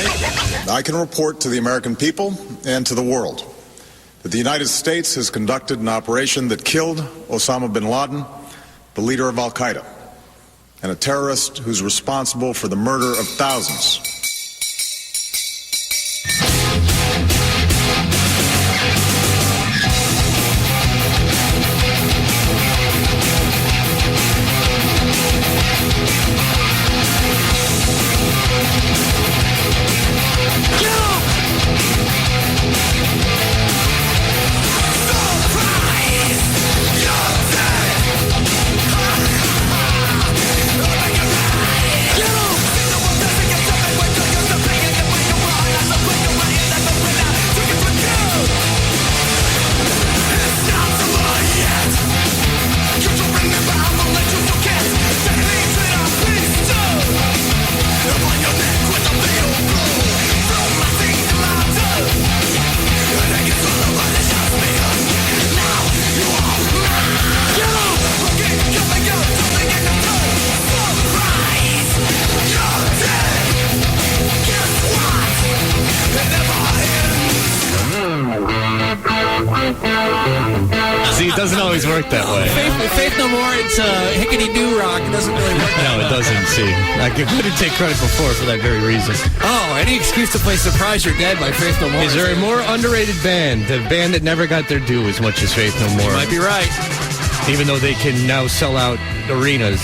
Tonight, I can report to the American people and to the world that the United States has conducted an operation that killed Osama bin Laden, the leader of al-Qaeda, and a terrorist who's responsible for the murder of thousands. See, it doesn't always work that way. Faith No More, it's hickety-doo rock. It doesn't really work. No, it doesn't, see. I couldn't take credit before for that very reason. Oh, any excuse to play Surprise You're Dead by Faith No More. Is there a more underrated band? A band that never got their due as much as Faith No More. You might be right. Even though they can now sell out arenas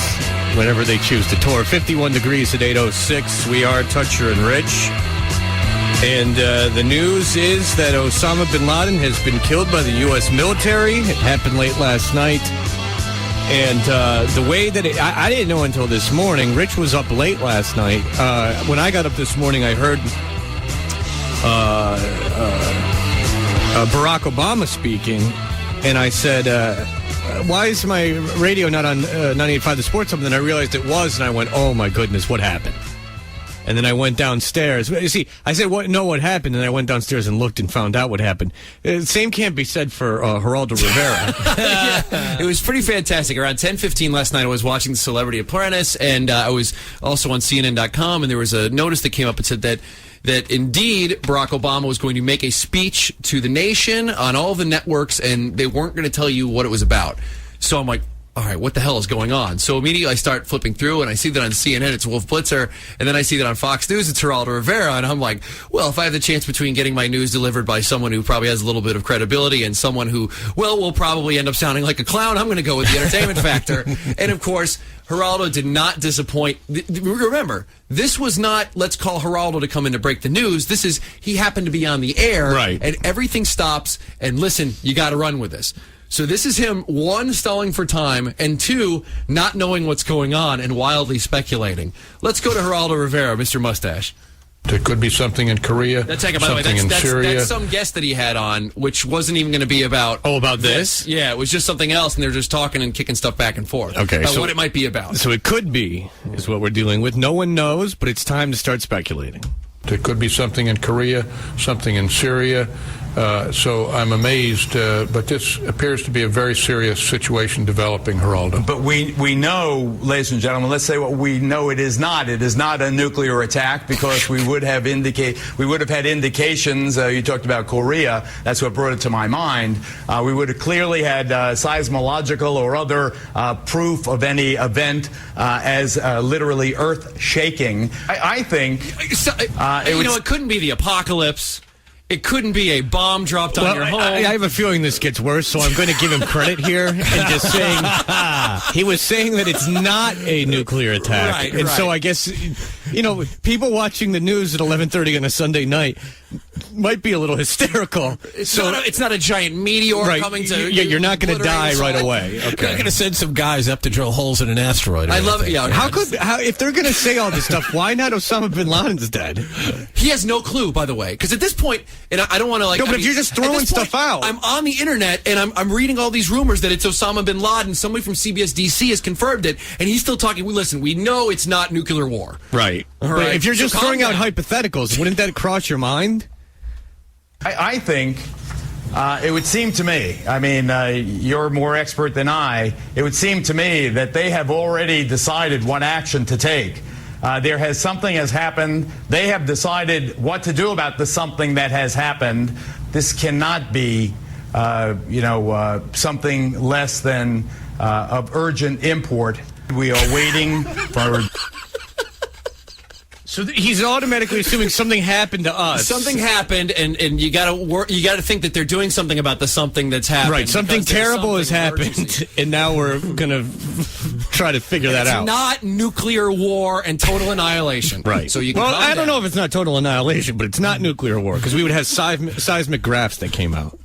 whenever they choose to tour. 51 degrees at 8:06. We are Toucher and Rich. And the news is that Osama bin Laden has been killed by the U.S. military. It happened late last night. And the way that I didn't know until this morning. Rich was up late last night. When I got up this morning, I heard Barack Obama speaking. And I said, why is my radio not on 98.5 The Sports Hub? And then I realized it was. And I went, oh, my goodness, what happened? And then I went downstairs. You see, I said, what happened? And I went downstairs and looked and found out what happened. Same can't be said for Geraldo Rivera. Yeah, it was pretty fantastic. Around 10:15 last night, I was watching The Celebrity Apprentice, and I was also on CNN.com, and there was a notice that came up and said that indeed Barack Obama was going to make a speech to the nation on all the networks, and they weren't going to tell you what it was about. So I'm like, all right, what the hell is going on? So immediately I start flipping through, and I see that on CNN it's Wolf Blitzer, and then I see that on Fox News it's Geraldo Rivera, and I'm like, well, if I have the chance between getting my news delivered by someone who probably has a little bit of credibility and someone who, well, will probably end up sounding like a clown, I'm going to go with the entertainment factor. And of course, Geraldo did not disappoint. Remember, this was not, let's call Geraldo to come in to break the news. This is, he happened to be on the air, right, and everything stops, and listen, you got to run with this. So this is him, one, stalling for time, and two, not knowing what's going on and wildly speculating. Let's go to Geraldo Rivera, Mr. Mustache. There could be something in Korea, something in Syria. That's some guest that he had on, which wasn't even going to be about... Oh, about this? Yeah, it was just something else, and they're just talking and kicking stuff back and forth. Okay, about so what it might be about. So it could be, is what we're dealing with. No one knows, but it's time to start speculating. There could be something in Korea, something in Syria. So I'm amazed, but this appears to be a very serious situation developing, Geraldo. But we know, ladies and gentlemen, let's say what we know it is not. It is not a nuclear attack, because we would have had indications. You talked about Korea. That's what brought it to my mind. We would have clearly had seismological or other proof of any event as literally earth-shaking. I think it couldn't be the apocalypse. It couldn't be a bomb dropped on your home. I have a feeling this gets worse, so I'm going to give him credit here and just saying he was saying that it's not a nuclear attack. Right, and so I guess, people watching the news at 11:30 on a Sunday night might be a little hysterical. It's not a giant meteor coming to... Yeah, you're not going to die right away. Okay. They're going to send some guys up to drill holes in an asteroid. I love it. Yeah. If they're going to say all this stuff, why not Osama bin Laden's dead? He has no clue, by the way, because at this point, and I don't want to No, but if you're just throwing stuff out. I'm on the internet, and I'm reading all these rumors that it's Osama bin Laden. Somebody from CBS DC has confirmed it, and he's still talking. Listen, we know it's not nuclear war. Right. All right. But if you're just throwing out hypotheticals, wouldn't that cross your mind? I think it would seem to me, you're more expert than I, it would seem to me that they have already decided what action to take. Something has happened. They have decided what to do about the something that has happened. This cannot be, something less than of urgent import. We are waiting for. So he's automatically assuming something happened to us. Something happened, and you gotta think that they're doing something about the something that's happened. Right, something terrible has happened, and now we're gonna try to figure that out. It's not nuclear war and total annihilation. Right. So you can I don't know if it's not total annihilation, but it's not nuclear war because we would have seismic graphs that came out.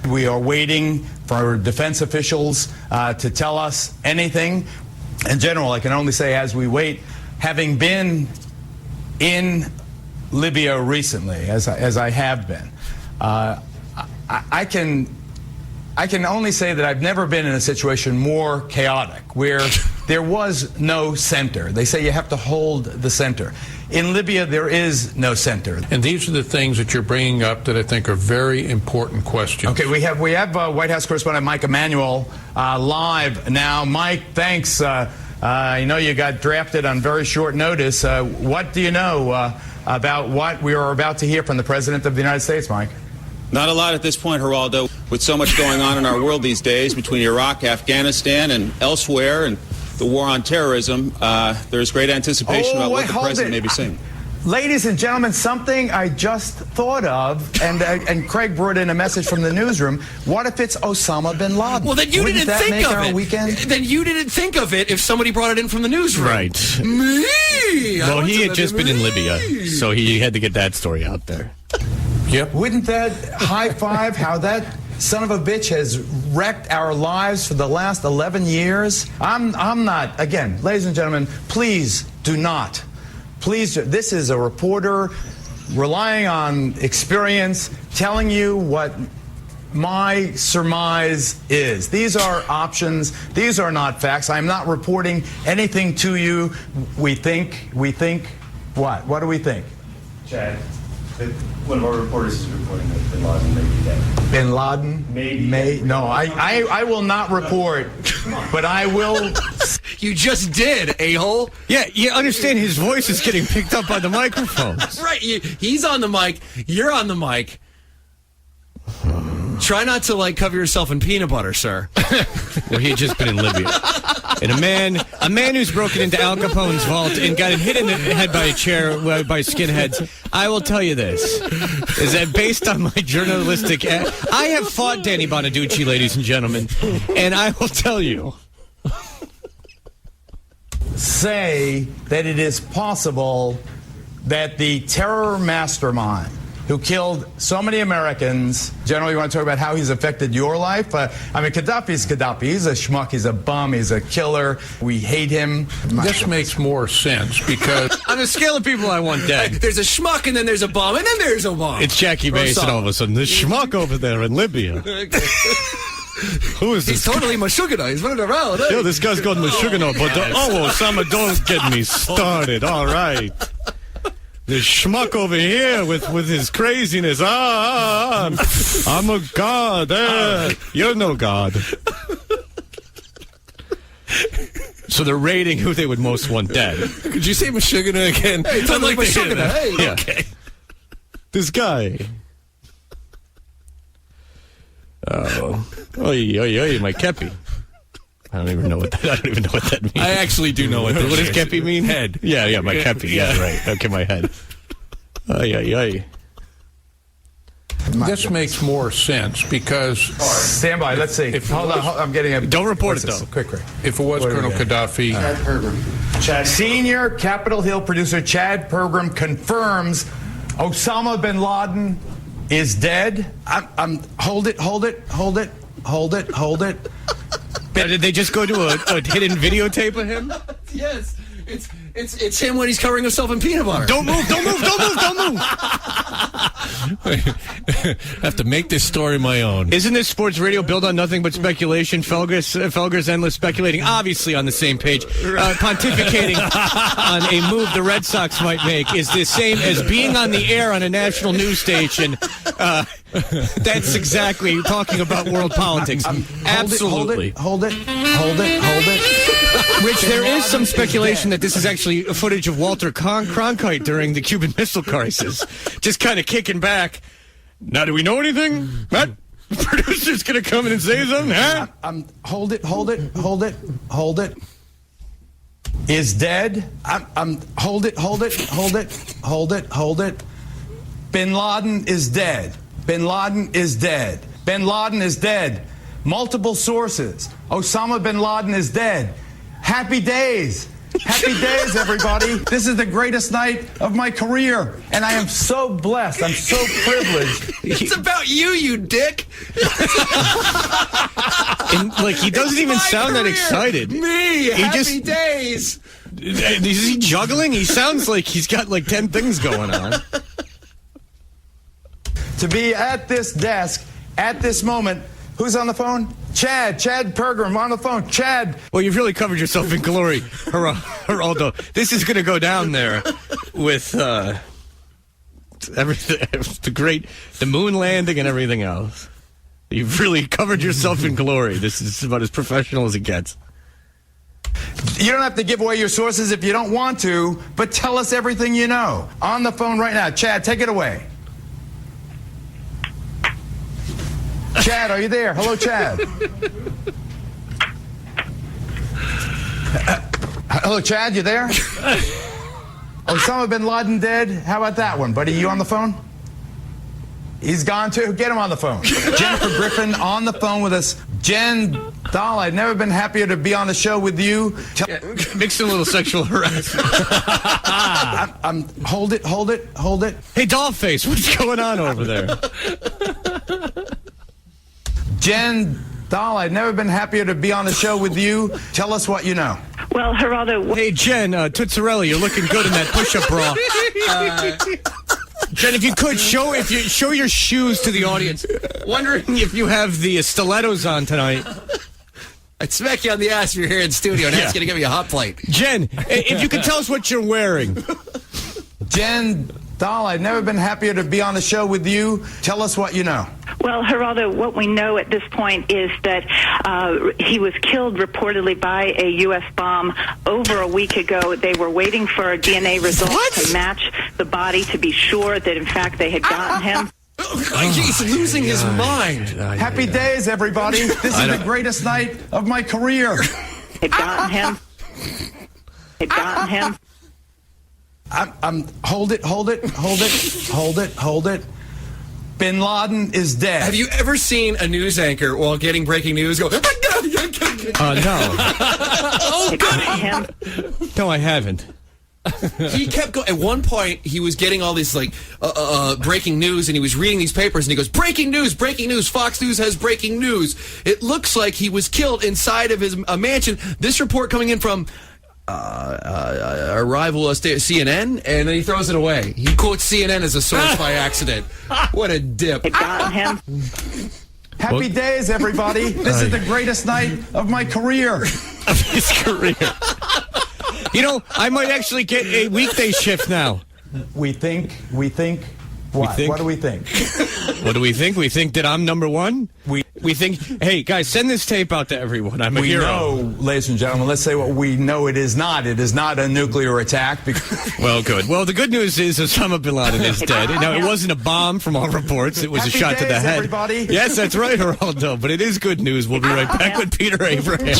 We are waiting for defense officials to tell us anything. In general, I can only say as we wait, having been in Libya recently, as I have been, I can only say that I've never been in a situation more chaotic, where there was no center. They say you have to hold the center. In Libya, there is no center. And these are the things that you're bringing up that I think are very important questions. Okay, we have White House correspondent Mike Emanuel live now. Mike, thanks. I know you got drafted on very short notice. What do you know about what we are about to hear from the President of the United States, Mike? Not a lot at this point, Geraldo. With so much going on in our world these days between Iraq, Afghanistan, and elsewhere, and the war on terrorism, there's great anticipation about what the President may be saying. Ladies and gentlemen, something I just thought of, and Craig brought in a message from the newsroom. What if it's Osama bin Laden? Well, then you Wouldn't didn't that think make of our it. Weekend? Then you didn't think of it if somebody brought it in from the newsroom. Right. Me? Well, he had just been in Libya, so he had to get that story out there. Yep. Wouldn't that high five how that son of a bitch has wrecked our lives for the last 11 years? I'm not, again, ladies and gentlemen, please do not. Please, this is a reporter relying on experience, telling you what my surmise is. These are options. These are not facts. I'm not reporting anything to you. We think what? What do we think? Chad, one of our reporters is reporting that bin Laden may be dead. Bin Laden may no. I will not report, but I will. You just did, a-hole. Yeah, you understand his voice is getting picked up by the microphones. Right, he's on the mic, you're on the mic. Try not to, cover yourself in peanut butter, sir. Well, he had just been in Libya. And a man who's broken into Al Capone's vault and got hit in the head by a chair by skinheads. I will tell you this, is that based on my journalistic... I have fought Danny Bonaducci, ladies and gentlemen, and I will tell you... say that it is possible that the terror mastermind who killed so many Americans, generally you want to talk about how he's affected your life? Gaddafi's Gaddafi. He's a schmuck. He's a bum. He's a killer. We hate him. This makes more sense because... On a scale of people I want dead. There's a schmuck, and then there's a bum, and then there's a bomb. It's Jackie Bass, and all of a sudden, this schmuck over there in Libya. Who is this? He's totally Meshuggah. He's running around. Yo, this guy's got Meshuggah, but Osama, don't get me started. All right. This schmuck over here with his craziness. I'm a god. You're no god. So they're rating who they would most want dead. Could you say Meshuggah again? Hey, I'd like to hear Meshuggah. that. Hey, Yeah. okay. This guy. Oh, my kepi. I don't even know what that means. I actually do know what that What does is. kepi mean? Head. Yeah, my kepi. Yeah, right. Okay, my head. this makes more sense because Stand by. Let's see. Hold on. I'm getting a... Don't report what's it, this? though. Quick. if it was What do we Colonel get? Gaddafi... Chad, Senior Capitol Hill producer Chad Pergram confirms Osama bin Laden is dead. Hold it. Did they just go to a hidden videotape of him? Yes. It's him when he's covering himself in peanut butter. Don't move! have to make this story my own. Isn't this sports radio built on nothing but speculation? Felger's endless speculating, obviously on the same page. Pontificating on a move the Red Sox might make is the same as being on the air on a national news station. That's exactly talking about world politics. Absolutely. Hold it. Rich, Rich, there is some speculation that this is actually footage of Walter Cronkite during the Cuban Missile Crisis. Just kind of kicking back. Now, do we know anything? Matt? The producer's going to come in and say something, huh? Hold it. Is dead. Hold it. Bin Laden is dead. Bin Laden is dead. Bin Laden is dead. Multiple sources. Osama bin Laden is dead. Happy days. Happy days, everybody. This is the greatest night of my career. And I am so blessed. I'm so privileged. It's about you, you dick. And, like, he doesn't even sound that excited. Me, happy days. Is he juggling? He sounds like he's got like 10 things going on. To be at this desk, at this moment, who's on the phone? Chad Pergram on the phone. Chad. Well, you've really covered yourself in glory, Geraldo. This is going to go down there with everything, the moon landing and everything else. You've really covered yourself in glory. This is about as professional as it gets. You don't have to give away your sources if you don't want to, but tell us everything you know. On the phone right now. Chad, take it away. Chad, are you there? Hello, Chad. Hello, Chad, you there? Osama bin Laden dead? How about that one, buddy? You on the phone? He's gone too? Get him on the phone. Jennifer Griffin on the phone with us. Jen Dahl, I've never been happier to be on the show with you. Mixed in a little sexual harassment. Hold it. Hey, Dollface, what's going on over there? Jen Dahl, I've never been happier to be on the show with you. Tell us what you know. Well, Geraldo. Hey, Jen, Tootsarelli, you're looking good in that push-up bra. Jen, if you could show your shoes to the audience. Wondering if you have the stilettos on tonight. I'd smack you on the ass if you're here in studio, and that's going to give you a hot plate. Jen, if you could tell us what you're wearing. Jen Dahl, I've never been happier to be on the show with you. Tell us what you know. Well, Geraldo, what we know at this point is that he was killed reportedly by a U.S. bomb over a week ago. They were waiting for DNA results to match the body to be sure that, in fact, they had gotten him. He's losing his mind. Happy days, everybody. This is the greatest night of my career. They'd gotten him. Hold it. Bin Laden is dead. Have you ever seen a news anchor while getting breaking news go, No. oh, goody. No, I haven't. He kept going. At one point, he was getting all this breaking news, and he was reading these papers, and he goes, breaking news, Fox News has breaking news. It looks like he was killed inside of his mansion. This report coming in from our rival CNN, and then he throws it away. He quotes CNN as a source by accident. What a dip. They'd gotten him. Happy days, everybody. This is the greatest night of my career. His career. You know, I might actually get a weekday shift now. We think. What? What do we think? What do we think? We think that I'm number one? We think, hey, guys, send this tape out to everyone. I'm a hero. We know, ladies and gentlemen, let's say what we know it is not. It is not a nuclear attack. Well, good. Well, the good news is Osama bin Laden is dead. Now, it wasn't a bomb from all reports. It was a shot to the head. Everybody. Yes, that's right, Geraldo. But it is good news. We'll be right back with Peter Abraham.